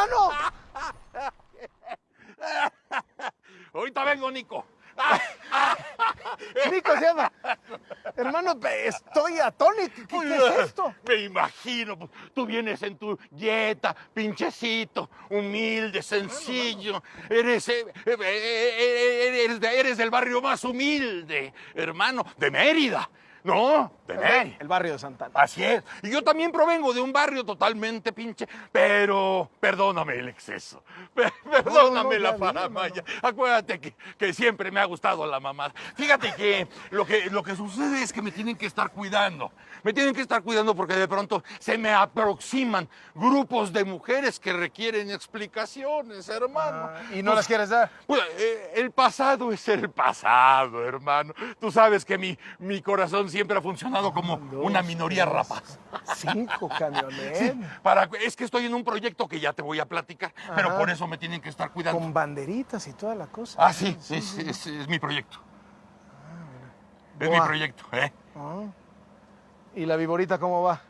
hermano. Ahorita vengo, Nico. Nico se llama. Hermano, estoy atónito. ¿Qué es esto? Me imagino, pues, tú vienes en tu dieta, pinchecito, humilde, sencillo. Eres del barrio más humilde, hermano, de Mérida. No, de Mérida. El barrio de Santana. Así es. Y yo también provengo de un barrio totalmente pinche, pero perdóname el exceso. Perdóname la faramaya. Acuérdate que siempre me ha gustado la mamada. Fíjate que lo que sucede es que me tienen que estar cuidando. Me tienen que estar cuidando porque de pronto se me aproximan grupos de mujeres que requieren explicaciones, hermano. ¿Y no las quieres dar? Pues, el pasado es el pasado, hermano. Tú sabes que mi corazón siempre ha funcionado como una minoría rapaz. 5 camioneros. Sí, es que estoy en un proyecto que ya te voy a platicar, pero por eso me tienen que estar cuidando. Con banderitas y toda la cosa. Ah, sí, es mi proyecto. Es mi proyecto, ¿eh? ¿Y la viborita cómo va?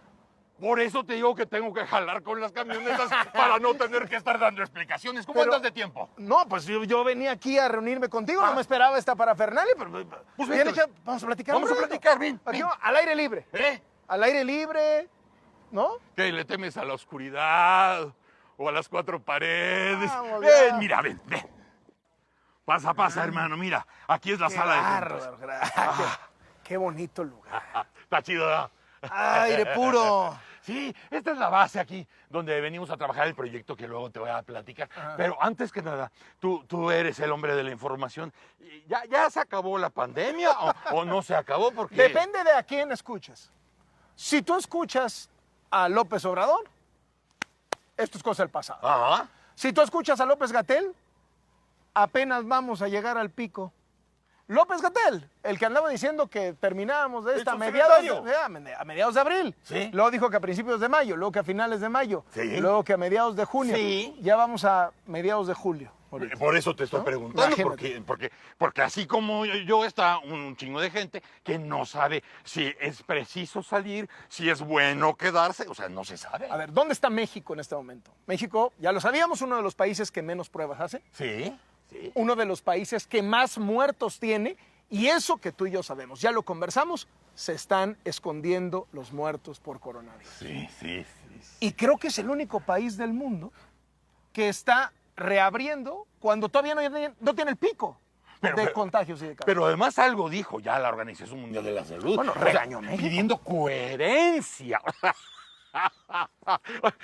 Por eso te digo que tengo que jalar con las camionetas para no tener que estar dando explicaciones. ¿Cómo andas de tiempo? No, pues yo venía aquí a reunirme contigo, no me esperaba esta parafernalia, pero Pues bien vente. hecha, vamos a platicar. Vamos a platicar, bien. Aquí, bien. al aire libre. ¿Eh? Al aire libre, ¿no? ¿Qué, le temes a la oscuridad o a las 4 paredes? Vamos, Ven, ya. mira, ven. Pasa, hermano, mira. Aquí es la sala de juntas. Bárbaro, qué bonito lugar. Está chido, ¿verdad? Aire puro. Sí, esta es la base aquí donde venimos a trabajar el proyecto que luego te voy a platicar. Pero antes que nada, tú eres el hombre de la información. ¿Ya se acabó la pandemia o no se acabó? Porque... Depende de a quién escuches. Si tú escuchas a López Obrador, esto es cosa del pasado. Ajá. Si tú escuchas a López-Gatell, apenas vamos a llegar al pico. López-Gatell, el que andaba diciendo que terminábamos de esta ¿El a mediados subsecretario? a mediados de abril. Sí. Luego dijo que a principios de mayo, luego que a finales de mayo, Sí. luego que a mediados de junio. Sí. Ya vamos a mediados de julio. ahorita. Por eso te estoy ¿No? preguntando, Imagínate. porque así como yo está un chingo de gente que no sabe si es preciso salir, si es bueno quedarse, o sea, no se sabe. A ver, ¿dónde está México en este momento? México, ya lo sabíamos, uno de los países que menos pruebas hace, Sí, sí. uno de los países que más muertos tiene, y eso que tú y yo sabemos, ya lo conversamos, se están escondiendo los muertos por coronavirus. Sí. Y creo que es el único país del mundo que está reabriendo cuando todavía no tiene el pico de contagios y de casos. Pero además algo dijo ya la Organización Mundial de la Salud. Bueno, O sea, regañó México. pidiendo coherencia.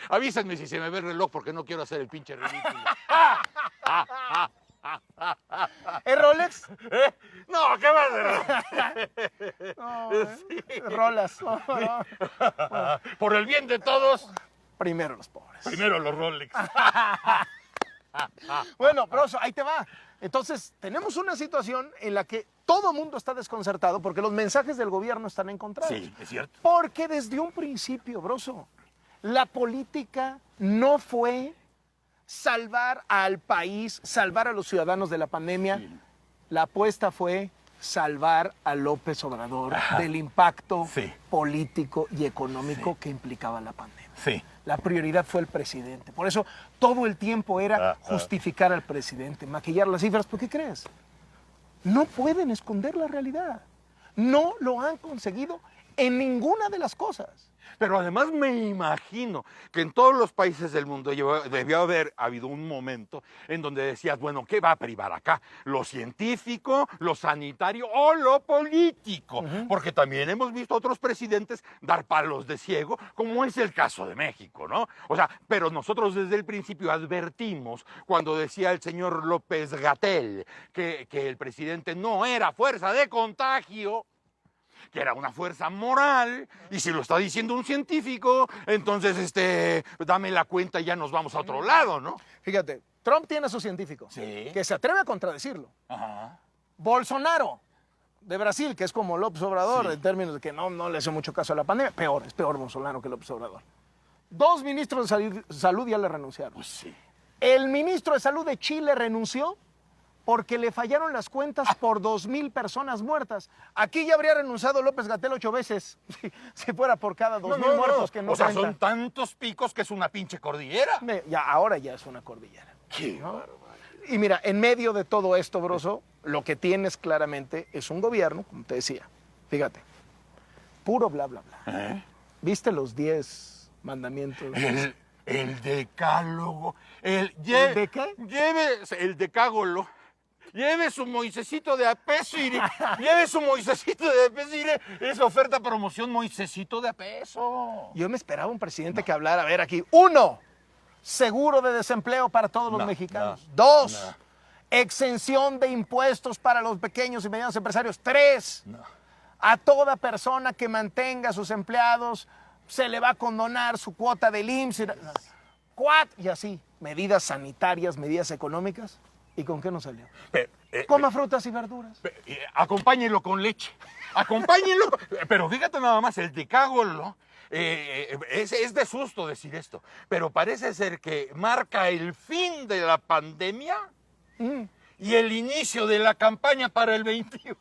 Avísenme si se me ve el reloj porque no quiero hacer el pinche ridículo. ¿Es Rolex? No, ¿qué va a hacer? No, Sí. Rolas. Por el bien de todos, Primero los pobres. primero los Rolex. Bueno, pero ahí te va. Entonces, tenemos una situación en la que todo mundo está desconcertado porque los mensajes del gobierno están encontrados. Sí, es cierto. Porque desde un principio, Broso, la política no fue salvar al país, salvar a los ciudadanos de la pandemia. Sí. La apuesta fue salvar a López Obrador del impacto Sí. político y económico que implicaba la pandemia. Sí. La prioridad fue el presidente. Por eso todo el tiempo era justificar al presidente, maquillar las cifras. ¿Por qué crees? No pueden esconder la realidad. No lo han conseguido en ninguna de las cosas. Pero además me imagino que en todos los países del mundo debió haber habido un momento en donde decías, bueno, ¿qué va a privar acá? ¿Lo científico, lo sanitario o lo político? Porque también hemos visto a otros presidentes dar palos de ciego, como es el caso de México, ¿no? O sea, pero nosotros desde el principio advertimos cuando decía el señor López-Gatell que el presidente no era fuerza de contagio, que era una fuerza moral, y si lo está diciendo un científico, entonces, dame la cuenta y ya nos vamos a otro lado, ¿no? Fíjate, Trump tiene a su científico, Sí. que se atreve a contradecirlo. Ajá. Bolsonaro, de Brasil, que es como López Obrador, Sí. en términos de que no le hace mucho caso a la pandemia, es peor Bolsonaro que López Obrador. 2 ministros de salud ya le renunciaron. Pues sí. El ministro de Salud de Chile renunció porque le fallaron las cuentas por 2,000 personas muertas. Aquí ya habría renunciado López-Gatell 8 veces, si fuera por cada 2,000 muertos que no O sea, cuentan. son tantos picos que es una pinche cordillera. Ahora ya es una cordillera. Qué ¿no? bárbaro. Y mira, en medio de todo esto, Broso, lo que tienes claramente es un gobierno, como te decía, fíjate, puro bla, bla, bla. ¿Viste los 10 mandamientos? El decálogo. ¿El de qué? Lleve el decágolo. Lleve su Moisesito de a peso y lleve su Moisesito de a peso y es oferta promoción Moisesito de a peso. Yo me esperaba un presidente que hablara, a ver aquí, 1, seguro de desempleo para todos los mexicanos. 2, exención de impuestos para los pequeños y medianos empresarios. 3, a toda persona que mantenga a sus empleados se le va a condonar su cuota del IMSS. 4, y así, medidas sanitarias, medidas económicas. ¿Y con qué nos salió? Coma frutas y verduras. Acompáñenlo con leche. Acompáñenlo. Pero fíjate nada más, el decágolo es de susto decir esto, pero parece ser que marca el fin de la pandemia y el inicio de la campaña para el 21.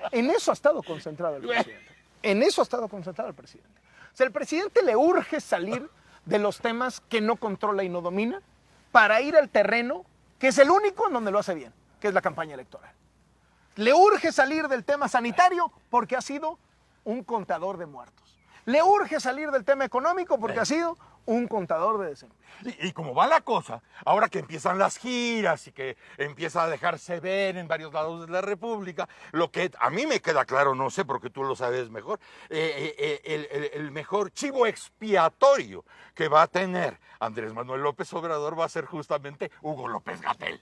En eso ha estado concentrado el presidente. En eso ha estado concentrado el presidente. O sea, el presidente le urge salir de los temas que no controla y no domina para ir al terreno que es el único en donde lo hace bien, que es la campaña electoral. Le urge salir del tema sanitario porque ha sido un contador de muertos. Le urge salir del tema económico porque ha sido un contador de desempleo. Y como va la cosa, ahora que empiezan las giras y que empieza a dejarse ver en varios lados de la República, lo que a mí me queda claro, no sé porque tú lo sabes mejor, el mejor chivo expiatorio que va a tener Andrés Manuel López Obrador va a ser justamente Hugo López-Gatell.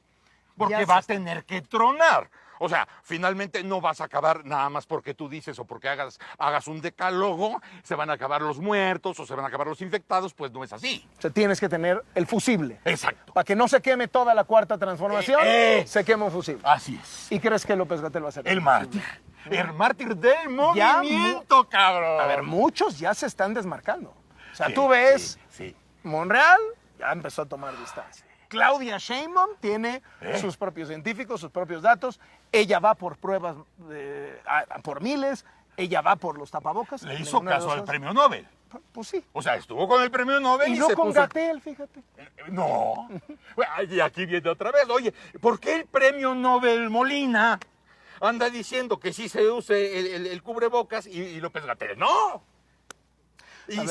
Porque va a tener que tronar. O sea, finalmente no vas a acabar nada más porque tú dices o porque hagas un decálogo, se van a acabar los muertos o se van a acabar los infectados, pues no es así. O sea, tienes que tener el fusible. Exacto. Para que no se queme toda la cuarta transformación, se quema un fusible. Así es. ¿Y crees que López-Gatell va a ser El mártir. El mártir del movimiento, cabrón. A ver, muchos ya se están desmarcando. O sea, tú ves, Monreal ya empezó a tomar distancia. Claudia Sheinbaum tiene sus propios científicos, sus propios datos. Ella va por pruebas por miles. Ella va por los tapabocas. Le hizo caso al premio Nobel. Pues sí. O sea, estuvo con el premio Nobel y y no se con puso... Gatell, fíjate. No. Y aquí viene otra vez. Oye, ¿por qué el premio Nobel Molina anda diciendo que sí se use el cubrebocas y López-Gatell no? Y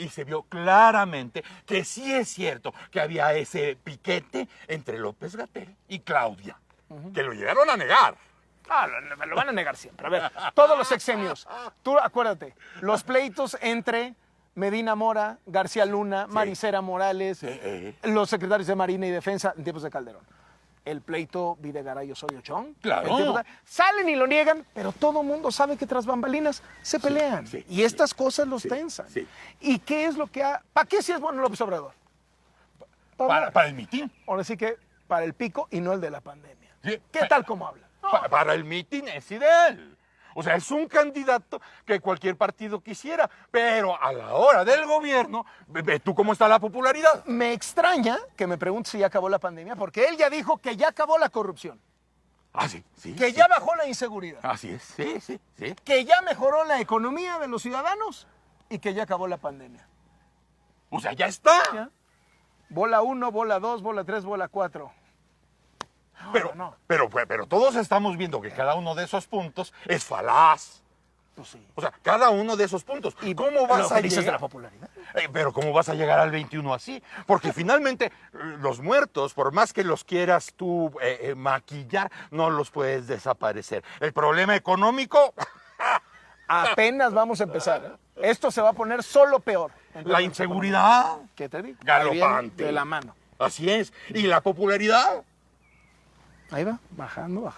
se vio claramente que sí es cierto que había ese piquete entre López-Gatell y Claudia, que lo llegaron a negar. Me lo van a negar siempre. A ver, todos los sexenios. Tú acuérdate, los pleitos entre Medina Mora, García Luna, Marisela Morales, los secretarios de Marina y Defensa en tiempos de Calderón. El pleito Videgaray Osorio Chong. Claro. Salen y lo niegan, pero todo el mundo sabe que tras bambalinas se pelean. Y estas cosas los tensan. ¿Y qué es lo que ha... ¿Para qué si es bueno López Obrador? Para el mitin. Ahora sí que para el pico y no el de la pandemia. ¿Qué tal como habla? Para el mitin es ideal. O sea, es un candidato que cualquier partido quisiera, pero a la hora del gobierno, ve tú cómo está la popularidad. Me extraña que me pregunte si ya acabó la pandemia, porque él ya dijo que ya acabó la corrupción. Que ya bajó la inseguridad. Así es, sí. Que ya mejoró la economía de los ciudadanos y que ya acabó la pandemia. O sea, ya está. ¿Ya? Bola 1, bola 2, bola 3, bola 4. Pero todos estamos viendo que cada uno de esos puntos es falaz. Pues sí. O sea, cada uno de esos puntos. ¿Y cómo vas a llegar de la popularidad? Pero ¿cómo vas a llegar al 21 así? Porque finalmente los muertos, por más que los quieras tú maquillar, no los puedes desaparecer. El problema económico... Apenas vamos a empezar. Esto se va a poner solo peor. La inseguridad... ¿Qué te digo? Galopante. De la mano. Así es. ¿Y la popularidad? Ahí va, bajando.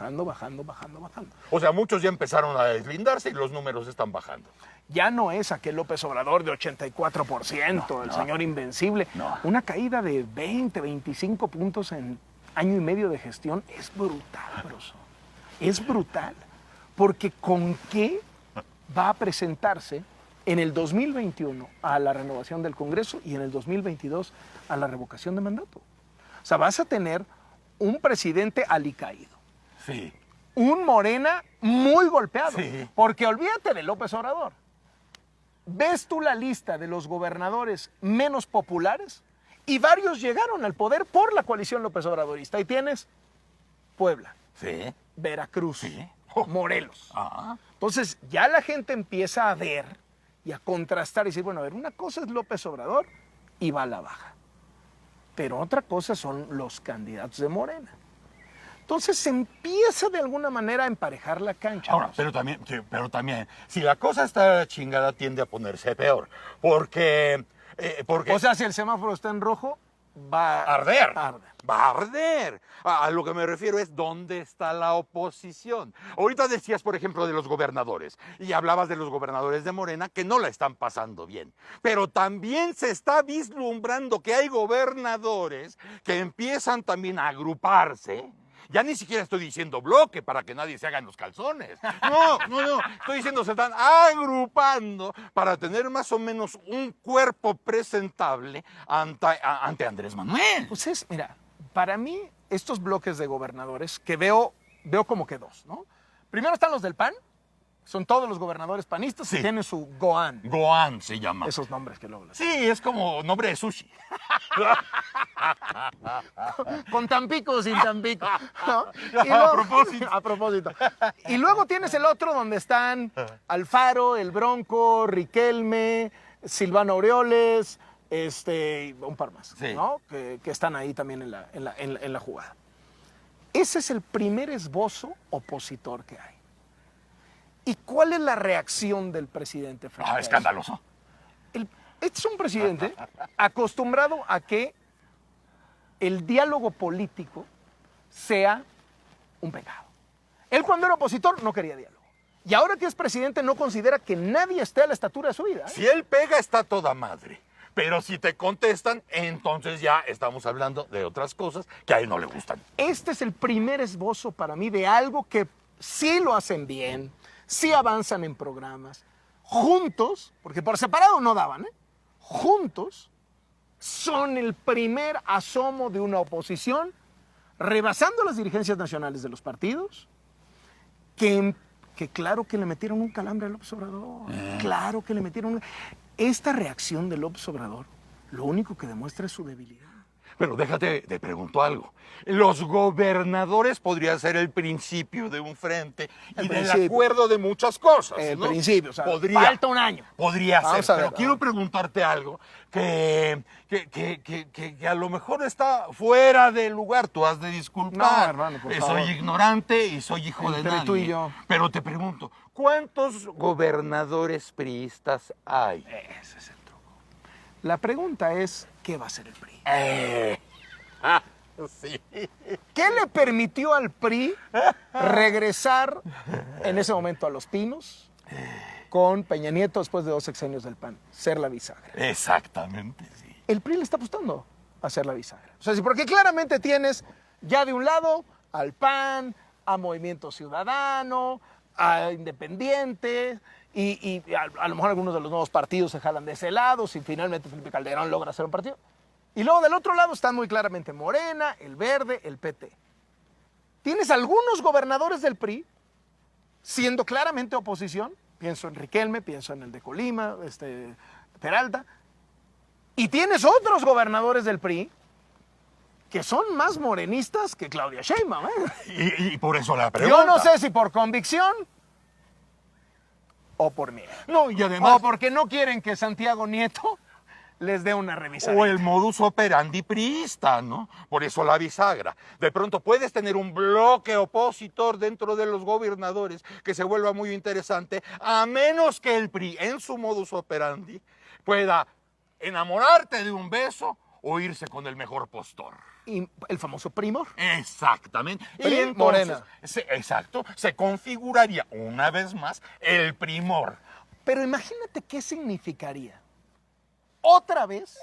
O sea, muchos ya empezaron a deslindarse y los números están bajando. Ya no es aquel López Obrador de 84%, el señor invencible. Una caída de 20, 25 puntos en año y medio de gestión es brutal, Broso. Es brutal. Porque ¿con qué va a presentarse en el 2021 a la renovación del Congreso y en el 2022 a la revocación de mandato? O sea, vas a tener un presidente alicaído, Sí. Un Morena muy golpeado. Sí. Porque olvídate de López Obrador. ¿Ves tú la lista de los gobernadores menos populares? Y varios llegaron al poder por la coalición López Obradorista. Ahí tienes Puebla, Sí. Veracruz, Sí. Morelos. Ah. Entonces ya la gente empieza a ver y a contrastar y decir, bueno, a ver, una cosa es López Obrador y va a la baja. Pero otra cosa son los candidatos de Morena. Entonces se empieza de alguna manera a emparejar la cancha. Ahora, pero también, si la cosa está chingada, tiende a ponerse peor. Porque O sea, si el semáforo está en rojo, va a arder. arder. Va a arder. A lo que me refiero es dónde está la oposición. Ahorita decías, por ejemplo, de los gobernadores, y hablabas de los gobernadores de Morena que no la están pasando bien. Pero también se está vislumbrando que hay gobernadores que empiezan también a agruparse. Ya ni siquiera estoy diciendo bloque para que nadie se haga en los calzones. No. Estoy diciendo se están agrupando para tener más o menos un cuerpo presentable ante Andrés Manuel. Pues mira, para mí estos bloques de gobernadores que veo como que dos, ¿no? Primero están los del PAN, son todos los gobernadores panistas Sí. que tienen su Goan. Goan se llama. Esos nombres que luego les... Sí, es como nombre de sushi. Con Tampico o sin Tampico, ¿no? A propósito. A propósito. Y luego tienes el otro donde están Alfaro, El Bronco, Riquelme, Silvano Aureoles, un par más, Sí. ¿no? Que están ahí también en la jugada. Ese es el primer esbozo opositor que hay. ¿Y cuál es la reacción del presidente frente a eso? Escandaloso. Este es un presidente acostumbrado a que el diálogo político sea un pecado. Él cuando era opositor no quería diálogo. Y ahora que es presidente no considera que nadie esté a la estatura de su vida. Si él pega, está toda madre. Pero si te contestan, entonces ya estamos hablando de otras cosas que a él no le gustan. Este es el primer esbozo para mí de algo que sí lo hacen bien, sí avanzan en programas, juntos, porque por separado no daban, juntos son el primer asomo de una oposición rebasando las dirigencias nacionales de los partidos, que claro que le metieron un calambre a López Obrador, claro que le metieron... Esta reacción de López Obrador lo único que demuestra es su debilidad. Pero déjate, te pregunto algo. Los gobernadores podría ser el principio de un frente y del acuerdo de muchas cosas. El ¿no? principio, o sea, falta un año. Podría Vamos ser, a ver, pero quiero preguntarte algo que a lo mejor está fuera de lugar. Tú has de disculpar. No, hermano, por favor. Soy ignorante y soy hijo de Entre nadie. tú y yo. Pero te pregunto, ¿cuántos gobernadores priistas hay? Ese es el truco. La pregunta es, ¿qué va a hacer el PRI? Sí. ¿Qué le permitió al PRI regresar en ese momento a Los Pinos con Peña Nieto después de 2 sexenios del PAN? Ser la bisagra. Exactamente, sí. El PRI le está apostando a ser la bisagra. O sea, sí, porque claramente tienes ya de un lado al PAN, a Movimiento Ciudadano, a Independiente, y a lo mejor algunos de los nuevos partidos se jalan de ese lado, si finalmente Felipe Calderón logra hacer un partido. Y luego del otro lado están muy claramente Morena, el Verde, el PT. Tienes algunos gobernadores del PRI siendo claramente oposición, pienso en Riquelme, pienso en el de Colima, Peralta, y tienes otros gobernadores del PRI que son más morenistas que Claudia Sheinbaum. Y por eso la pregunta. Yo no sé si por convicción o por miedo. No, y además... O porque no quieren que Santiago Nieto les dé una revisada. O el modus operandi priista, ¿no? Por eso la bisagra. De pronto puedes tener un bloque opositor dentro de los gobernadores que se vuelva muy interesante, a menos que el PRI, en su modus operandi, pueda enamorarte de un beso o irse con el mejor postor. Y el famoso primor. Exactamente. PRI, Y entonces, Morena. Exacto, se configuraría una vez más el primor. Pero imagínate qué significaría otra vez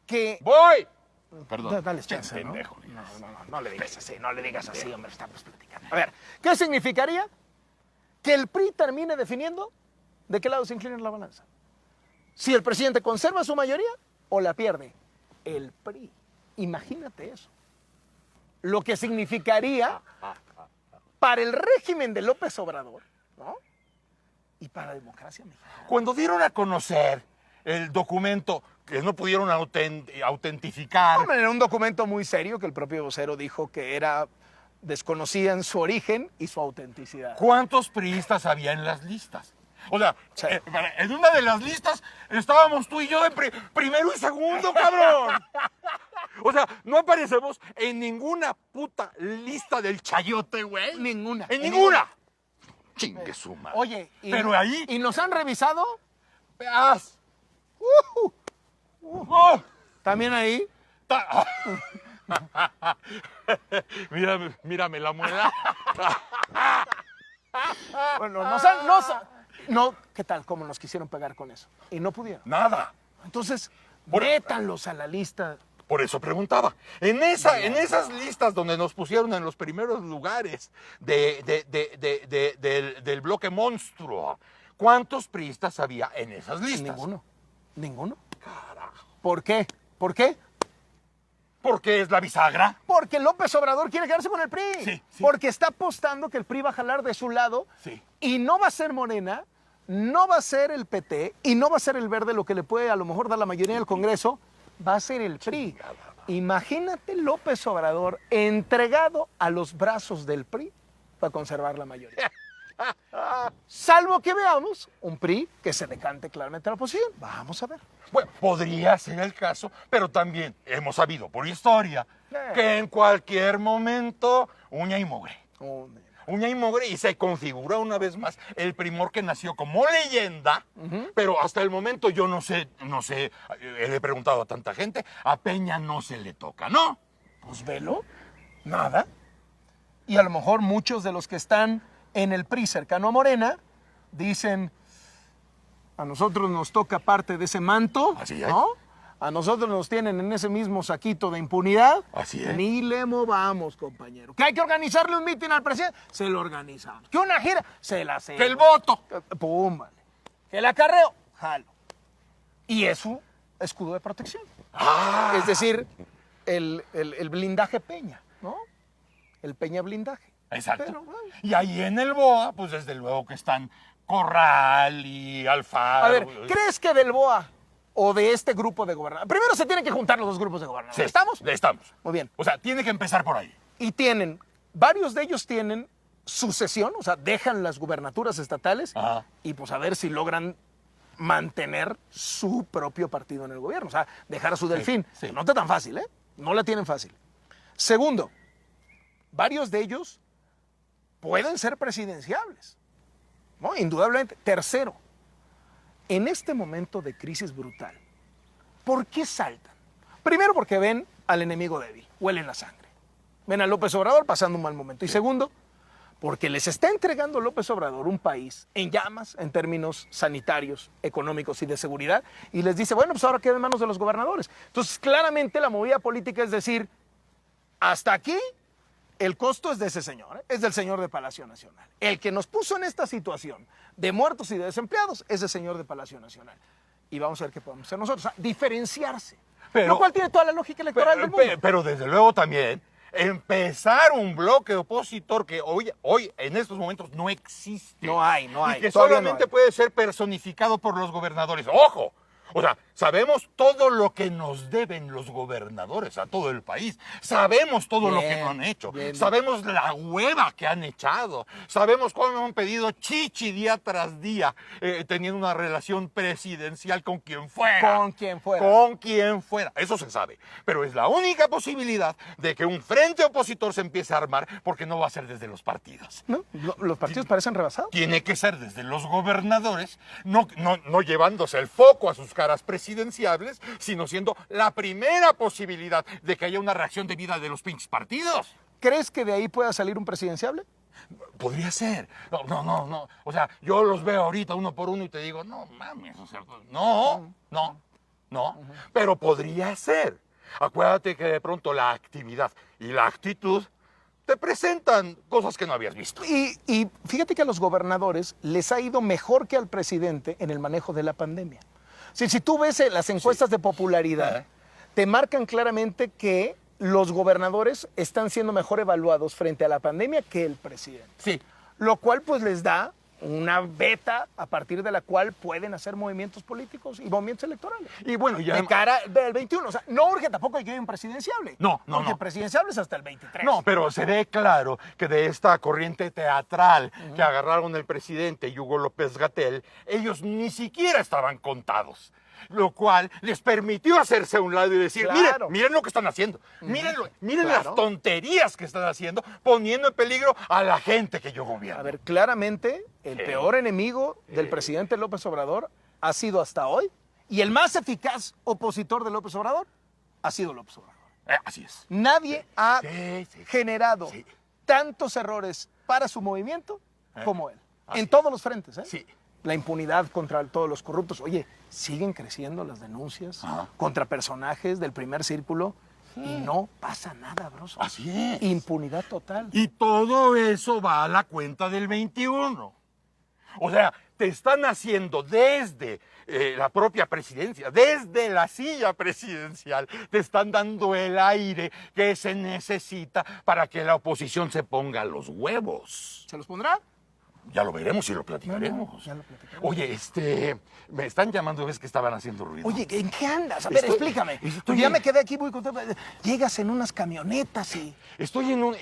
que... ¡Voy! Perdón. Dale chance, ¿no? Pendejo. No le digas así, hombre, estamos platicando. A ver, ¿qué significaría que el PRI termine definiendo de qué lado se inclina la balanza? Si el presidente conserva su mayoría o la pierde. El PRI. Imagínate eso. Lo que significaría para el régimen de López Obrador, ¿no? Y para la democracia mexicana. Cuando dieron a conocer el documento que no pudieron autentificar. Hombre, era un documento muy serio que el propio vocero dijo que desconocían su origen y su autenticidad. ¿Cuántos priistas había en las listas? O sea, Sí. en una de las listas estábamos tú y yo en primero y segundo, cabrón. O sea, no aparecemos en ninguna puta lista del chayote, güey. Ninguna. En ninguna. Chingue su madre. Oye, pero ahí... ¿y nos han revisado? Veas. Oh, También ahí. Mírame la muela. Bueno, ¿qué tal? ¿Cómo nos quisieron pegar con eso? Y no pudieron. Nada. Entonces, métanlos a la lista. Por eso preguntaba. En esas listas donde nos pusieron en los primeros lugares del bloque monstruo, ¿cuántos priistas había en esas listas? Ninguno. Carajo. ¿Por qué? ¿Por qué? ¿Por qué es la bisagra? Porque López Obrador quiere quedarse con el PRI. Sí. Porque está apostando que el PRI va a jalar de su lado. Sí. Y no va a ser Morena, no va a ser el PT y no va a ser el Verde lo que le puede a lo mejor dar la mayoría del Congreso. Va a ser el PRI. Imagínate López Obrador entregado a los brazos del PRI para conservar la mayoría. Salvo que veamos un PRI que se decante claramente a la oposición. Vamos a ver. Bueno, podría ser el caso, pero también hemos sabido por historia que en cualquier momento uña y mugre. Uña y mugre, y se configura una vez más el Primor que nació como leyenda, pero hasta el momento yo no sé, le he preguntado a tanta gente, a Peña no se le toca, ¿no? Pues velo, nada. Y a lo mejor muchos de los que están en el PRI cercano a Morena dicen, a nosotros nos toca parte de ese manto, Así es. ¿no? A nosotros nos tienen en ese mismo saquito de impunidad. Así es. Ni le movamos, compañero. ¿Que hay que organizarle un mitin al presidente? Se lo organizamos. ¿Que una gira? Se la hacemos. ¡Que el voto! Pum, vale. ¿Que el acarreo? Jalo. Y es su escudo de protección. Es decir, el blindaje Peña, ¿no? El Peña blindaje. Exacto. Pero, bueno. Y ahí en el BOA, pues desde luego que están Corral y Alfaro. A ver, ¿crees que del BOA o de este grupo de gobernadores? Primero se tienen que juntar los dos grupos de gobernadores. Sí, ¿Estamos? Estamos. Muy bien. O sea, tiene que empezar por ahí. Y varios de ellos tienen sucesión, o sea, dejan las gubernaturas estatales y pues a ver si logran mantener su propio partido en el gobierno, o sea, dejar a su delfín. Sí. No está tan fácil, ¿eh? No la tienen fácil. Segundo, varios de ellos pueden ser presidenciables, ¿no? Indudablemente. Tercero, en este momento de crisis brutal, ¿por qué saltan? Primero porque ven al enemigo débil, huelen la sangre. Ven a López Obrador pasando un mal momento. Y segundo, porque les está entregando López Obrador un país en llamas en términos sanitarios, económicos y de seguridad, y les dice, bueno, pues ahora queda en manos de los gobernadores. Entonces, claramente la movida política es decir, hasta aquí el costo es de ese señor, es del señor de Palacio Nacional. El que nos puso en esta situación de muertos y de desempleados es el señor de Palacio Nacional. Y vamos a ver qué podemos hacer nosotros, o sea, diferenciarse. Lo cual tiene toda la lógica electoral del mundo. Pero desde luego también empezar un bloque opositor que hoy en estos momentos no existe. No hay. Y que Todavía solamente no hay. puede ser personificado por los gobernadores. ¡Ojo! O sea, sabemos todo lo que nos deben los gobernadores a todo el país. Sabemos todo lo que no han hecho. Sabemos la hueva que han echado. Sabemos cómo han pedido chichi día tras día, teniendo una relación presidencial con quien fuera. Con quien fuera. Con quien fuera. Eso se sabe. Pero es la única posibilidad de que un frente opositor se empiece a armar, porque no va a ser desde los partidos. ¿No? Los partidos parecen rebasados. Tiene que ser desde los gobernadores, no llevándose el foco a sus caras presidenciables, sino siendo la primera posibilidad de que haya una reacción debida de los pinches partidos. ¿Crees que de ahí pueda salir un presidenciable? Podría ser. No. O sea, yo los veo ahorita uno por uno y te digo, no mames, o sea, no. Pero podría ser. Acuérdate que de pronto la actividad y la actitud te presentan cosas que no habías visto. Y fíjate que a los gobernadores les ha ido mejor que al presidente en el manejo de la pandemia. Si tú ves las encuestas de popularidad, te marcan claramente que los gobernadores están siendo mejor evaluados frente a la pandemia que el presidente. Sí. Lo cual pues les da una beta a partir de la cual pueden hacer movimientos políticos y movimientos electorales. Y bueno, ya... De cara del 21. O sea, no urge tampoco que haya un presidenciable. No. Porque presidenciables hasta el 23. No, pero se ve claro que de esta corriente teatral que agarraron el presidente y Hugo López-Gatell, ellos ni siquiera estaban contados. Lo cual les permitió hacerse a un lado y decir, Claro. miren lo que están haciendo, miren las tonterías que están haciendo, poniendo en peligro a la gente que yo gobierno. A ver, claramente el Sí. peor enemigo del presidente López Obrador ha sido hasta hoy, y el más eficaz opositor de López Obrador ha sido López Obrador. Así es. Nadie ha Sí. generado Sí. tantos errores para su movimiento como él. Así En todos los frentes, ¿eh? Sí. La impunidad contra todos los corruptos. Oye, siguen creciendo las denuncias contra personajes del primer círculo y no pasa nada, broso. Así es. Impunidad total. Y todo eso va a la cuenta del 21. O sea, te están haciendo desde la propia presidencia, desde la silla presidencial, te están dando el aire que se necesita para que la oposición se ponga los huevos. ¿Se los pondrá? Ya lo veremos y lo platicaremos. No, ya lo platicaremos. Oye, me están llamando, ves que estaban haciendo ruido. Oye, ¿en qué andas? A ver, Estoy- explícame. estoy- Ya me quedé aquí muy contento. Llegas en unas camionetas y... Estoy en un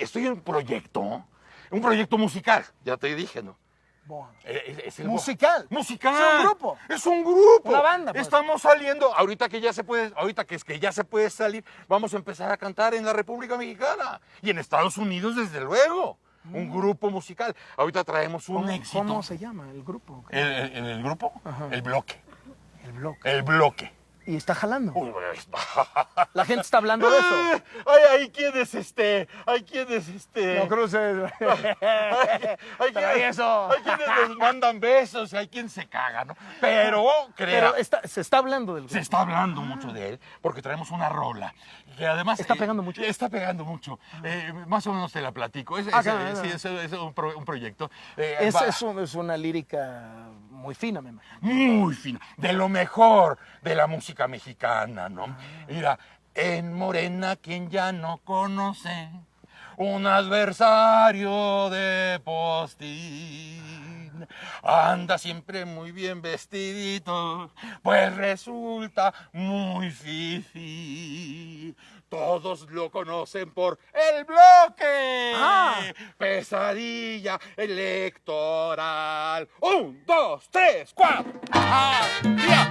proyecto musical, ya te dije, ¿no? Bueno, Es el ¿musical? Musical. ¿Es un grupo? Es un grupo. Una banda, pues. Estamos saliendo, ahorita que ya se puede salir, vamos a empezar a cantar en la República Mexicana y en Estados Unidos, desde luego. Un grupo musical. Ahorita traemos un éxito. ¿Cómo se llama el grupo? ¿El grupo? Ajá. El bloque. El blog. El bloque. Y está jalando. Uy, La gente está hablando de eso. Hay quienes No, Cruces. hay Travieso. quienes les mandan besos y hay quien se caga, ¿no? Pero Pero se está hablando del se grupo. está hablando mucho de él porque traemos una rola que además ¿Está pegando mucho? Está pegando mucho. Más o menos te la platico. Es un proyecto. Es una lírica muy fina, me imagino. Muy fina, de lo mejor de la música mexicana, ¿no? Mira, en Morena, quien ya no conoce, un adversario de postín, anda siempre muy bien vestidito, pues resulta muy fifí. Todos lo conocen por El Bloque. Pesadilla electoral. 1, 2, 3, 4. ¡Ajá! ¡Ya!